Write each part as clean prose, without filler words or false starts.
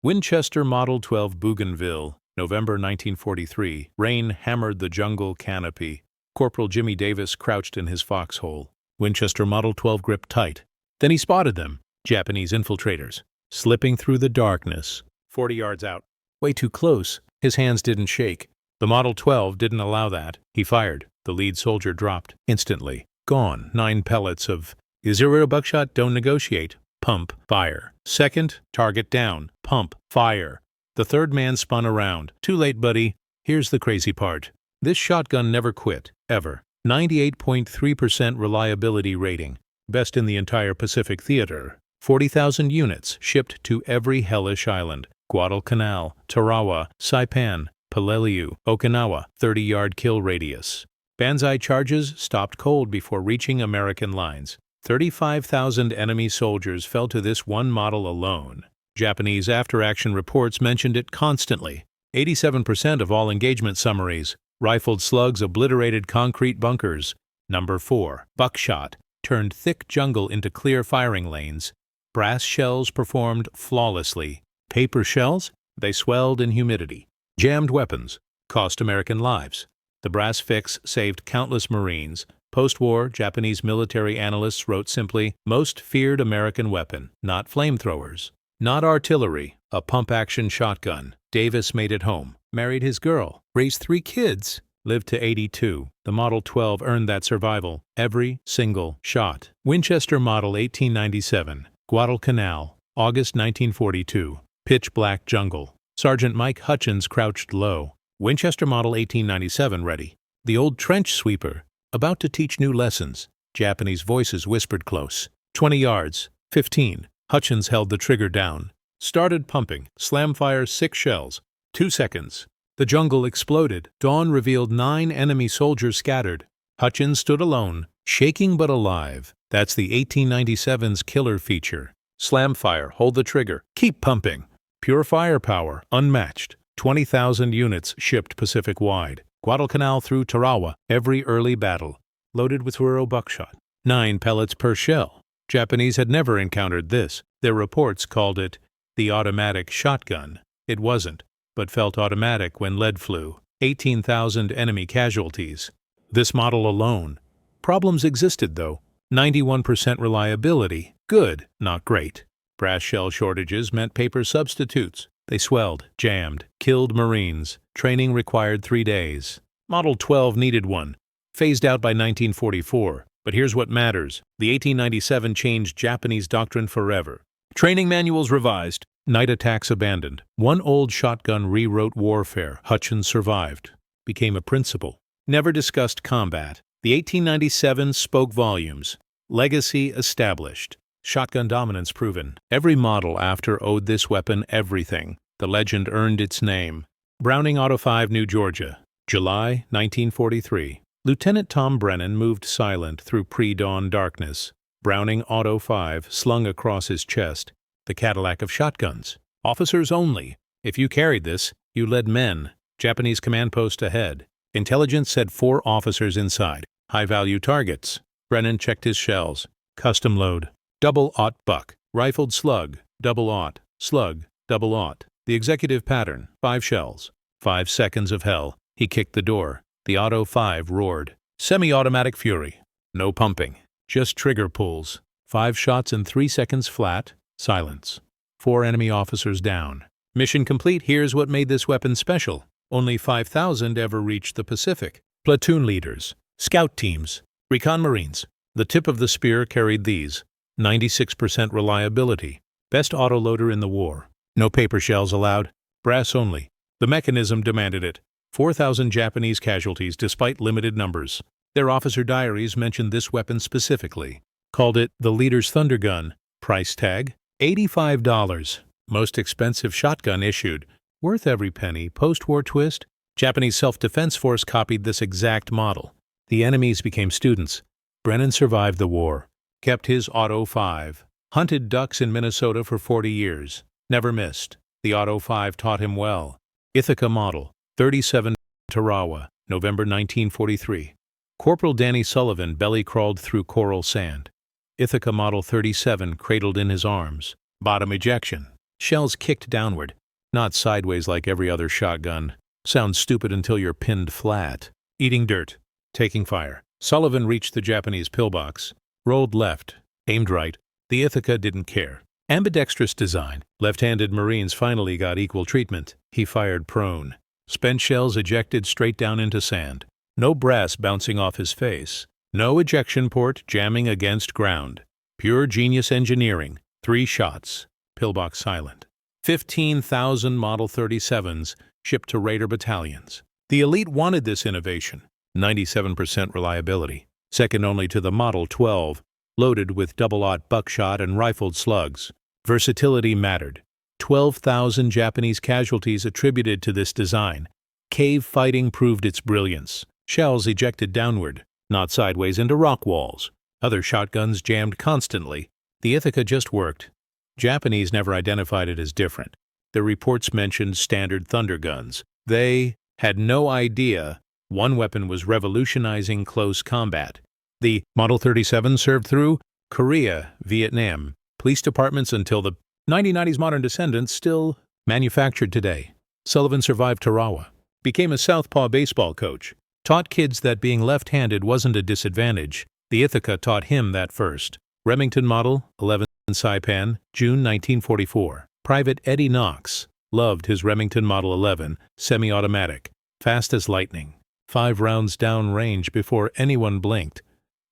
Winchester Model 12 Bougainville, November 1943. Rain hammered the jungle canopy. Corporal Jimmy Davis crouched in his foxhole. Winchester Model 12 gripped tight. Then he spotted them, Japanese infiltrators, slipping through the darkness. 40 yards out. Way too close. His hands didn't shake. The Model 12 didn't allow that. He fired. The lead soldier dropped. Instantly. Gone. 9 pellets of .00 buckshot. Don't negotiate. Pump. Fire. Second. Target down. Pump. Fire. The third man spun around. Too late, buddy. Here's the crazy part. This shotgun never quit. Ever. 98.3% reliability rating. Best in the entire Pacific Theater. 40,000 units shipped to every hellish island. Guadalcanal, Tarawa, Saipan, Peleliu, Okinawa. 30-yard kill radius. Banzai charges stopped cold before reaching American lines. 35,000 enemy soldiers fell to this one model alone. Japanese after-action reports mentioned it constantly. 87% of all engagement summaries. Rifled slugs obliterated concrete bunkers. Number 4. Buckshot turned thick jungle into clear firing lanes. Brass shells performed flawlessly. Paper shells? They swelled in humidity. Jammed weapons cost American lives. The brass fix saved countless Marines. Post-war, Japanese military analysts wrote simply, most feared American weapon, not flamethrowers. Not artillery, a pump-action shotgun. Davis made it home, married his girl, raised 3 kids, lived to 82. The Model 12 earned that survival, every single shot. Winchester Model 1897, Guadalcanal, August 1942. Pitch black jungle. Sergeant Mike Hutchins crouched low. Winchester Model 1897 ready. The old trench sweeper, about to teach new lessons. Japanese voices whispered close. 20 yards. 15. Hutchins held the trigger down. Started pumping. Slam fire 6 shells. 2 seconds. The jungle exploded. Dawn revealed 9 enemy soldiers scattered. Hutchins stood alone, shaking but alive. That's the 1897's killer feature. Slam fire. Hold the trigger. Keep pumping. Pure firepower. Unmatched. 20,000 units shipped Pacific-wide. Guadalcanal through Tarawa, every early battle. Loaded with .00 buckshot. 9 pellets per shell. Japanese had never encountered this. Their reports called it the automatic shotgun. It wasn't, but felt automatic when lead flew. 18,000 enemy casualties. This model alone. Problems existed, though. 91% reliability. Good, not great. Brass shell shortages meant paper substitutes. They swelled, jammed, killed Marines. Training required 3 days. Model 12 needed one. Phased out by 1944. But here's what matters. The 1897 changed Japanese doctrine forever. Training manuals revised. Night attacks abandoned. One old shotgun rewrote warfare. Hutchins survived. Became a principle. Never discussed combat. The 1897 spoke volumes. Legacy established. Shotgun dominance proven. Every model after owed this weapon everything. The legend earned its name. Browning Auto 5, New Georgia. July 1943. Lieutenant Tom Brennan moved silent through pre-dawn darkness. Browning Auto 5 slung across his chest. The Cadillac of shotguns. Officers only. If you carried this, you led men. Japanese command post ahead. Intelligence said 4 officers inside. High-value targets. Brennan checked his shells. Custom load. Double-aught buck. Rifled slug. Double-aught. Slug. Double-aught. The executive pattern. 5 shells. 5 seconds of hell. He kicked the door. The Auto 5 roared. Semi-automatic fury. No pumping. Just trigger pulls. 5 shots in 3 seconds flat. Silence. 4 enemy officers down. Mission complete. Here's what made this weapon special. Only 5,000 ever reached the Pacific. Platoon leaders. Scout teams. Recon Marines. The tip of the spear carried these. 96% reliability. Best autoloader in the war. No paper shells allowed. Brass only. The mechanism demanded it. 4,000 Japanese casualties despite limited numbers. Their officer diaries mentioned this weapon specifically. Called it the leader's thunder gun. Price tag? $85. Most expensive shotgun issued. Worth every penny. Post-war twist? Japanese self-defense force copied this exact model. The enemies became students. Brennan survived the war. Kept his Auto 5. Hunted ducks in Minnesota for 40 years. Never missed. The Auto 5 taught him well. Ithaca model. 37. Tarawa, November 1943. Corporal Danny Sullivan belly-crawled through coral sand. Ithaca Model 37 cradled in his arms. Bottom ejection. Shells kicked downward, not sideways like every other shotgun. Sounds stupid until you're pinned flat. Eating dirt. Taking fire. Sullivan reached the Japanese pillbox, rolled left, aimed right. The Ithaca didn't care. Ambidextrous design. Left-handed Marines finally got equal treatment. He fired prone. Spent shells ejected straight down into sand. No brass bouncing off his face. No ejection port jamming against ground. Pure genius engineering. 3 shots. Pillbox silent. 15,000 Model 37s shipped to Raider battalions. The elite wanted this innovation. 97% reliability. Second only to the Model 12, loaded with double-aught buckshot and rifled slugs. Versatility mattered. 12,000 Japanese casualties attributed to this design. Cave fighting proved its brilliance. Shells ejected downward, not sideways into rock walls. Other shotguns jammed constantly. The Ithaca just worked. Japanese never identified it as different. Their reports mentioned standard thunder guns. They had no idea one weapon was revolutionizing close combat. The Model 37 served through Korea, Vietnam, police departments until the 1990s modern descendants still manufactured today. Sullivan survived Tarawa, became a southpaw baseball coach, taught kids that being left-handed wasn't a disadvantage. The Ithaca taught him that first. Remington Model 11 Saipan, June 1944. Private Eddie Knox loved his Remington Model 11 semi-automatic, fast as lightning. 5 rounds down range before anyone blinked.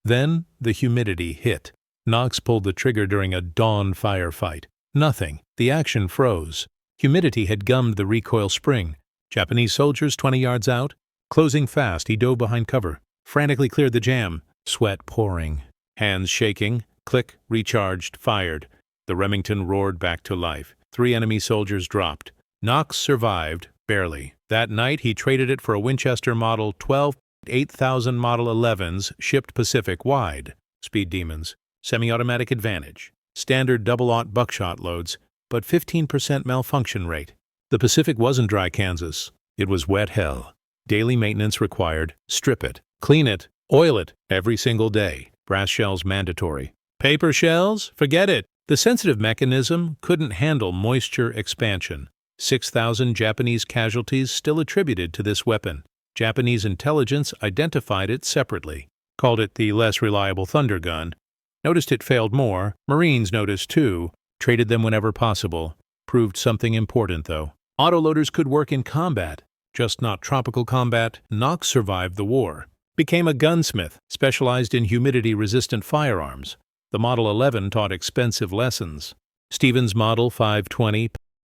Then the humidity hit. Knox pulled the trigger during a dawn firefight. Nothing. The action froze. Humidity had gummed the recoil spring. Japanese soldiers 20 yards out. Closing fast, he dove behind cover. Frantically cleared the jam. Sweat pouring. Hands shaking. Click, recharged, fired. The Remington roared back to life. 3 enemy soldiers dropped. Knox survived, barely. That night, he traded it for a Winchester Model 12, 8,000 Model 11s shipped Pacific-wide. Speed demons. Semi-automatic advantage. Standard double-aught buckshot loads, but 15% malfunction rate. The Pacific wasn't dry Kansas. It was wet hell. Daily maintenance required. Strip it. Clean it. Oil it. Every single day. Brass shells mandatory. Paper shells? Forget it. The sensitive mechanism couldn't handle moisture expansion. 6,000 Japanese casualties still attributed to this weapon. Japanese intelligence identified it separately, called it the less reliable thunder gun, noticed it failed more. Marines noticed too, traded them whenever possible. Proved something important, though. Autoloaders could work in combat, just not tropical combat. Knox survived the war. Became a gunsmith, specialized in humidity-resistant firearms. The Model 11 taught expensive lessons. Stevens Model 520,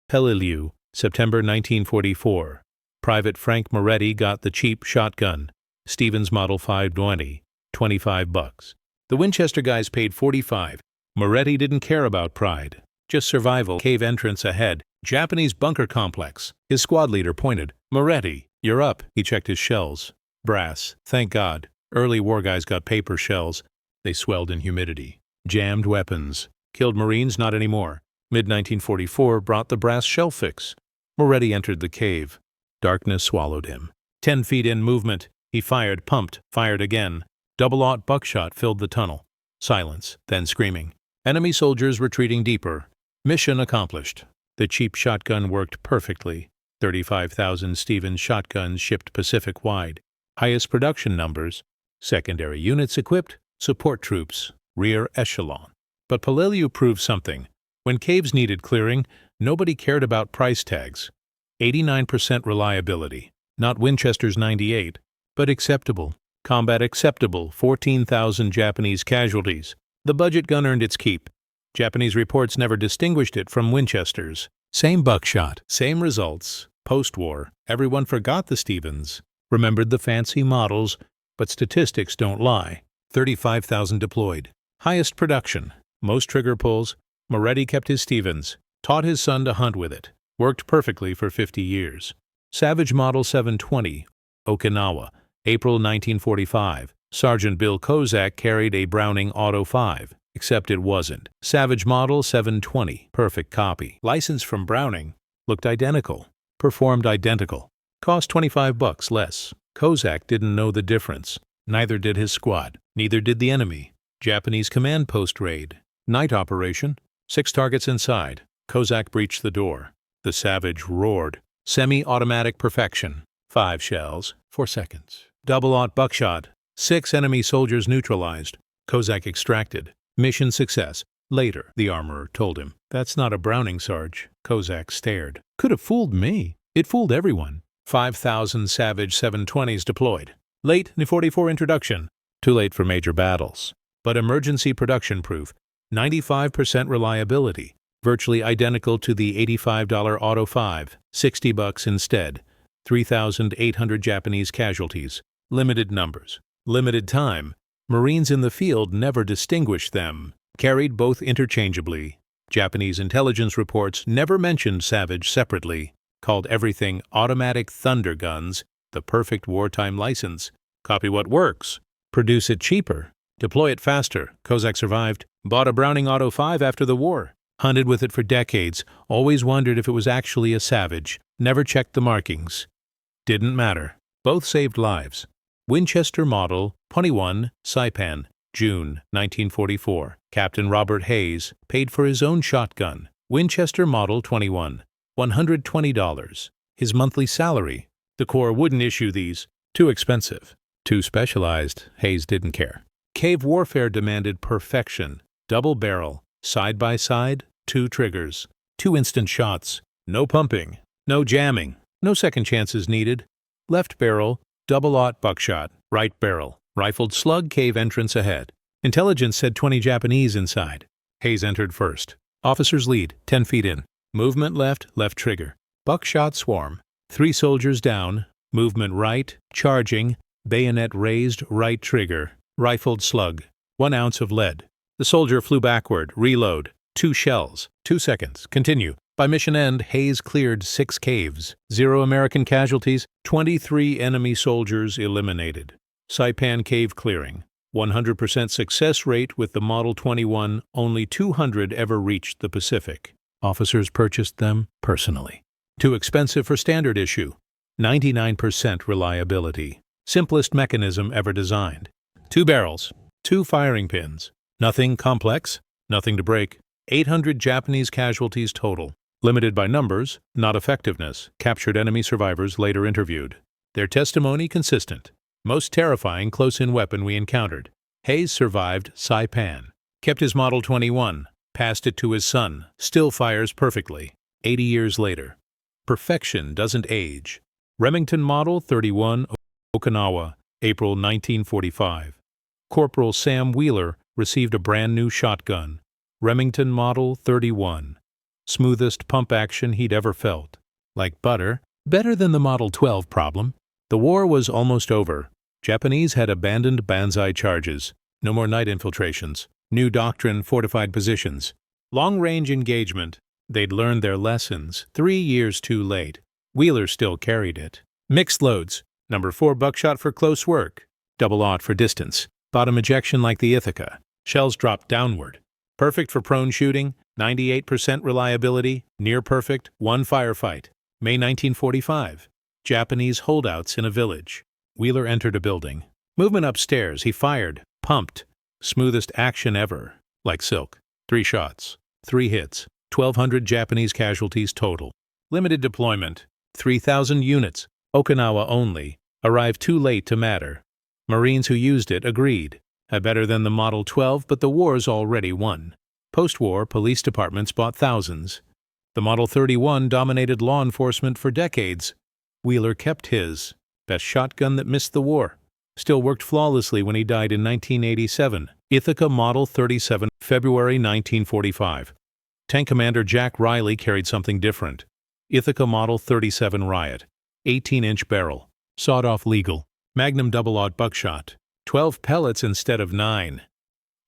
Peleliu, September 1944. Private Frank Moretti got the cheap shotgun. Stevens Model 520, $25. The Winchester guys paid $45. Moretti didn't care about pride, just survival. Cave entrance ahead. Japanese bunker complex. His squad leader pointed. Moretti, you're up. He checked his shells. Brass, thank God. Early war guys got paper shells. They swelled in humidity. Jammed weapons. Killed Marines, not anymore. Mid-1944 brought the brass shell fix. Moretti entered the cave. Darkness swallowed him. 10 feet in movement. He fired, pumped, fired again. Double-aught buckshot filled the tunnel. Silence, then screaming. Enemy soldiers retreating deeper. Mission accomplished. The cheap shotgun worked perfectly. 35,000 Stevens shotguns shipped Pacific-wide. Highest production numbers. Secondary units equipped. Support troops. Rear echelon. But Peleliu proved something. When caves needed clearing, nobody cared about price tags. 89% reliability. Not Winchester's 98, but acceptable. Combat acceptable. 14,000 Japanese casualties. The budget gun earned its keep. Japanese reports never distinguished it from Winchester's. Same buckshot, same results. Post-war, everyone forgot the Stevens. Remembered the fancy models, but statistics don't lie. 35,000 deployed. Highest production. Most trigger pulls. Moretti kept his Stevens. Taught his son to hunt with it. Worked perfectly for 50 years. Savage Model 720, Okinawa, April 1945. Sergeant Bill Kozak carried a Browning Auto 5, except it wasn't. Savage Model 720, perfect copy. License from Browning. Looked identical. Performed identical. Cost $25 less. Kozak didn't know the difference. Neither did his squad. Neither did the enemy. Japanese command post raid. Night operation. 6 targets inside. Kozak breached the door. The Savage roared. Semi-automatic perfection. 5 shells, 4 seconds. Double-aught buckshot. 6 enemy soldiers neutralized. Kozak extracted. Mission success. Later, the armorer told him. That's not a Browning, Sarge. Kozak stared. Could have fooled me. It fooled everyone. 5,000 Savage 720s deployed. Late in 44 introduction. Too late for major battles. But emergency production proof. 95% reliability. Virtually identical to the $85 Auto 5. $60 instead. 3,800 Japanese casualties. Limited numbers. Limited time. Marines in the field never distinguished them. Carried both interchangeably. Japanese intelligence reports never mentioned Savage separately. Called everything automatic thunder guns, the perfect wartime license. Copy what works. Produce it cheaper. Deploy it faster. Kozak survived. Bought a Browning Auto 5 after the war. Hunted with it for decades. Always wondered if it was actually a Savage. Never checked the markings. Didn't matter. Both saved lives. Winchester Model 21 Saipan, June 1944. Captain Robert Hayes paid for his own shotgun. Winchester Model 21. $120. His monthly salary. The Corps wouldn't issue these. Too expensive. Too specialized. Hayes didn't care. Cave warfare demanded perfection. Double barrel. Side by side. 2 triggers. 2 instant shots. No pumping. No jamming. No second chances needed. Left barrel. Double-aught buckshot. Right barrel. Rifled slug cave entrance ahead. Intelligence said 20 Japanese inside. Hayes entered first. Officer's lead. 10 feet in. Movement left. Left trigger. Buckshot swarm. 3 soldiers down. Movement right. Charging. Bayonet raised. Right trigger. Rifled slug. 1 ounce of lead. The soldier flew backward. Reload. 2 shells. 2 seconds. Continue. By mission end, Hayes cleared 6 caves. 0 American casualties. 23 enemy soldiers eliminated. Saipan cave clearing. 100% success rate with the Model 21. Only 200 ever reached the Pacific. Officers purchased them personally. Too expensive for standard issue. 99% reliability. Simplest mechanism ever designed. 2 barrels. 2 firing pins. Nothing complex. Nothing to break. 800 Japanese casualties total. Limited by numbers, not effectiveness. Captured enemy survivors later interviewed. Their testimony consistent. Most terrifying close-in weapon we encountered. Hayes survived Saipan. Kept his Model 21. Passed it to his son. Still fires perfectly. 80 years later. Perfection doesn't age. Remington Model 31 Okinawa, April 1945. Corporal Sam Wheeler received a brand new shotgun. Remington Model 31. Smoothest pump action he'd ever felt. Like butter, better than the Model 12 problem. The war was almost over. Japanese had abandoned banzai charges. No more night infiltrations. New doctrine, fortified positions. Long-range engagement. They'd learned their lessons 3 years too late. Wheeler still carried it. Mixed loads. Number 4 buckshot for close work. Double-aught for distance. Bottom ejection like the Ithaca. Shells dropped downward. Perfect for prone shooting. 98% reliability. Near perfect. 1 firefight. May 1945. Japanese holdouts in a village. Wheeler entered a building. Movement upstairs. He fired. Pumped. Smoothest action ever. Like silk. 3 shots. 3 hits. 1,200 Japanese casualties total. Limited deployment. 3,000 units. Okinawa only. Arrived too late to matter. Marines who used it agreed. Better than the Model 12, but the war's already won. Post-war, police departments bought thousands. The Model 31 dominated law enforcement for decades. Wheeler kept his. Best shotgun that missed the war. Still worked flawlessly when he died in 1987. Ithaca Model 37, February 1945. Tank Commander Jack Riley carried something different. Ithaca Model 37 Riot. 18-inch barrel. Sawed-off legal. Magnum double-aught buckshot. 12 pellets instead of 9.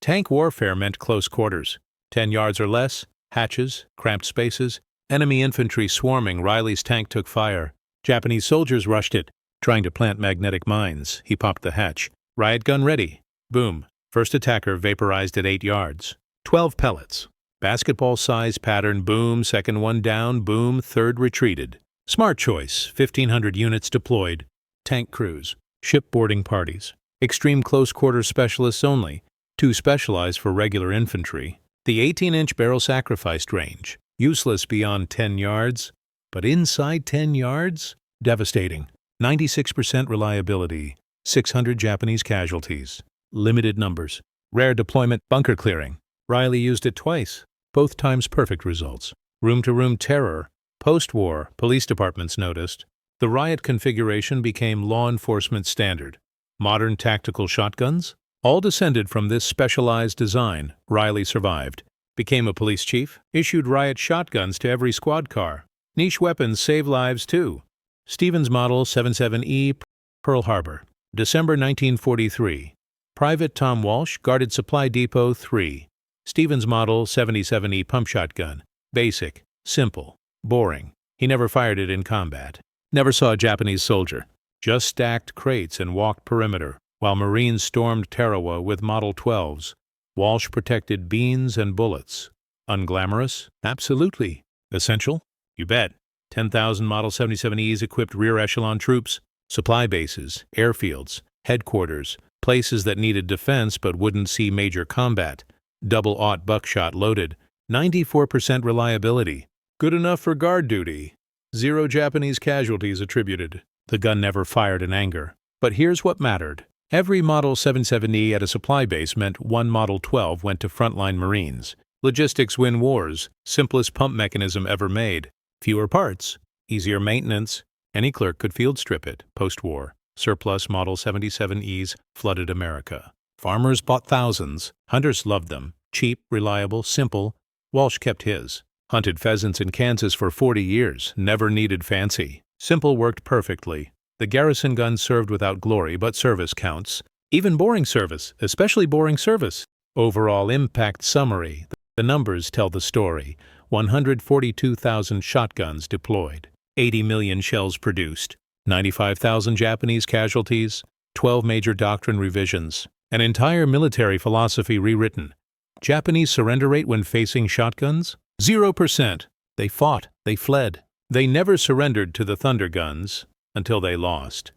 Tank warfare meant close quarters. 10 yards or less, hatches, cramped spaces, enemy infantry swarming. Riley's tank took fire. Japanese soldiers rushed it, trying to plant magnetic mines. He popped the hatch. Riot gun ready. Boom. First attacker vaporized at 8 yards. 12 pellets. Basketball size pattern. Boom. Second one down. Boom. Third retreated. Smart choice. 1,500 units deployed. Tank crews. Shipboarding parties. Extreme close quarters specialists only. Too specialized for regular infantry. The 18-inch barrel sacrificed range. Useless beyond 10 yards, but inside 10 yards? Devastating. 96% reliability, 600 Japanese casualties. Limited numbers. Rare deployment, bunker clearing. Riley used it twice, both times perfect results. Room-to-room terror. Post-war, police departments noticed. The riot configuration became law enforcement standard. Modern tactical shotguns? All descended from this specialized design. Riley survived. Became a police chief. Issued riot shotguns to every squad car. Niche weapons save lives too. Stevens Model 77E, Pearl Harbor. December 1943. Private Tom Walsh, Guarded Supply Depot 3. Stevens Model 77E pump shotgun. Basic, simple, boring. He never fired it in combat. Never saw a Japanese soldier. Just stacked crates and walked perimeter, while Marines stormed Tarawa with Model 12s. Walsh protected beans and bullets. Unglamorous? Absolutely. Essential? You bet. 10,000 Model 77Es equipped rear echelon troops, supply bases, airfields, headquarters, places that needed defense but wouldn't see major combat. Double-aught buckshot loaded. 94% reliability. Good enough for guard duty. 0 Japanese casualties attributed. The gun never fired in anger. But here's what mattered. Every Model 77E at a supply base meant one Model 12 went to frontline Marines. Logistics win wars. Simplest pump mechanism ever made. Fewer parts. Easier maintenance. Any clerk could field strip it. Post-war. Surplus Model 77Es flooded America. Farmers bought thousands. Hunters loved them. Cheap, reliable, simple. Walsh kept his. Hunted pheasants in Kansas for 40 years. Never needed fancy. Simple worked perfectly. The garrison gun served without glory, but service counts. Even boring service, especially boring service. Overall impact summary. The numbers tell the story. 142,000 shotguns deployed. 80 million shells produced. 95,000 Japanese casualties. 12 major doctrine revisions. An entire military philosophy rewritten. Japanese surrender rate when facing shotguns? 0%. They fought. They fled. They never surrendered to the Thunder guns until they lost.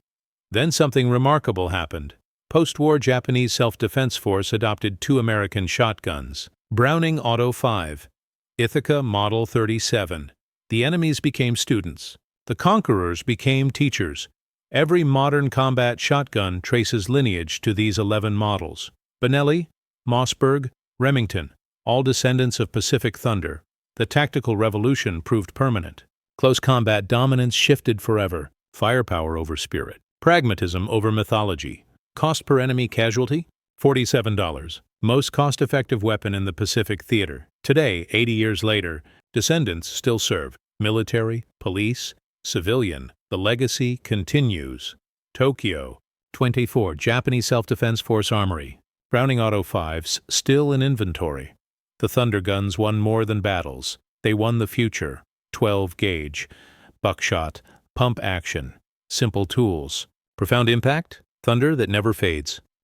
Then something remarkable happened. Post-war Japanese self-defense force adopted 2 American shotguns. Browning Auto 5. Ithaca Model 37. The enemies became students. The conquerors became teachers. Every modern combat shotgun traces lineage to these 11 models. Benelli, Mossberg, Remington, all descendants of Pacific Thunder. The tactical revolution proved permanent. Close combat dominance shifted forever. Firepower over spirit. Pragmatism over mythology. Cost per enemy casualty? $47. Most cost-effective weapon in the Pacific Theater. Today, 80 years later, descendants still serve. Military, police, civilian. The legacy continues. Tokyo. 24. Japanese Self-Defense Force Armory. Browning Auto 5s still in inventory. The Thunder guns won more than battles. They won the future. 12 gauge. Buckshot. Pump action. Simple tools. Profound impact? Thunder that never fades.